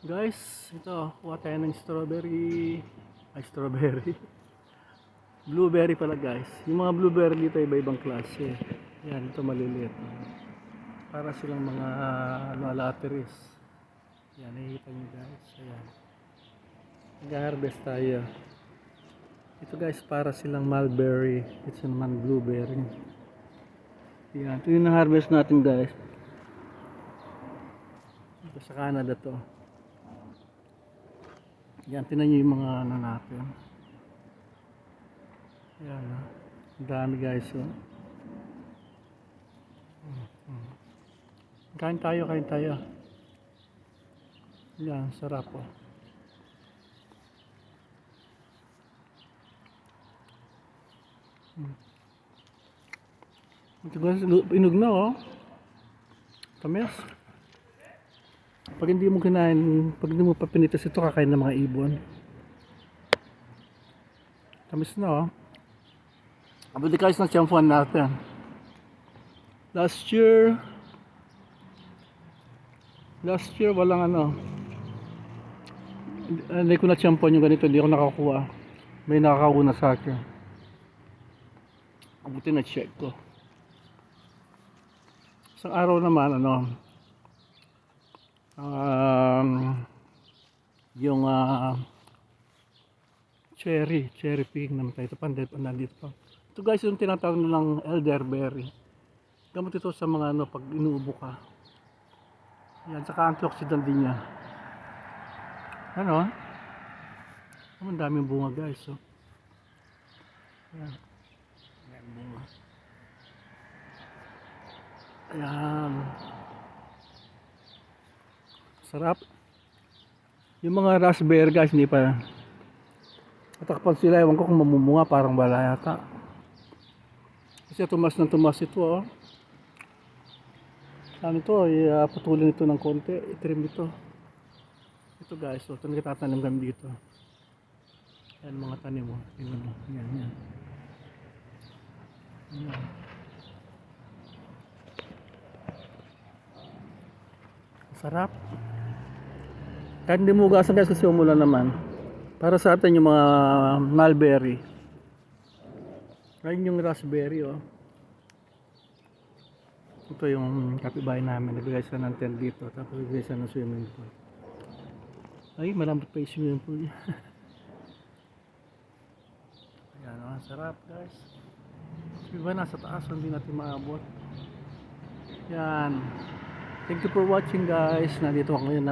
Guys, ito, kuha tayo ng strawberry. Ay, strawberry. Blueberry pala guys. Yung mga blueberry dito iba-ibang klase. Yan, ito maliliit. Para silang mga alateris. Yan, nakikita nyo guys. Ayan. Nag-harvest tayo. Ito guys, para silang mulberry. Ito naman blueberry. Yan, ito yung na-harvest natin guys. Ito sa Canada to. Yan, tinan nyo yung mga ano natin. Yan, ang dami guys. Oh. Kain tayo, kain tayo. Yan, sarap oh. Ito guys, inog na oh. Tamis. Pag hindi mo kinain, pag hindi mo papinitas ito, kakain ng mga ibon. Tamis na oh. Abudi guys ng champuan natin. Last year walang ano. Hindi ko na champuan yung ganito, hindi ako nakakuha. May nakakauna sa akin. Abuti na check ko. Isang araw naman ano, yung cherry pig naman tayo. Ito pandit nandito pa. Ito guys yung tinatawag nilang elderberry. Gamot ito sa mga ano pag inuubo ka. Yan, saka antioxidant din niya. Ano? Ang daming bunga guys. So. Yan. Yan bunga. Ayan. Sarap. Yung mga raspberry guys, hindi pa. Tatakpan sila, ewan ko kung mamumunga, parang wala yata. Kasi tumas ng tumas ito oh. Ano ito, putulin ito ng konti, itrim ito. Ito guys, so ito nagtatanim kami dito. Yan mga tanim mo. Yan, yan. Yan. Sarap. Kahit hindi mo ugasan guys kasi umulan naman. Para sa atin yung mga mulberry. Ayun yung raspberry oh. Ito yung kapitbahay namin. Nagbigay sila ng tent dito. Tapos nagbigay sila ng swimming pool. Ay, malambot pa yung swimming pool. Ayan oh, sarap guys. Iba nasa taas, hindi natin maabot. Yan. Thank you for watching guys. Nandito ako ngayon.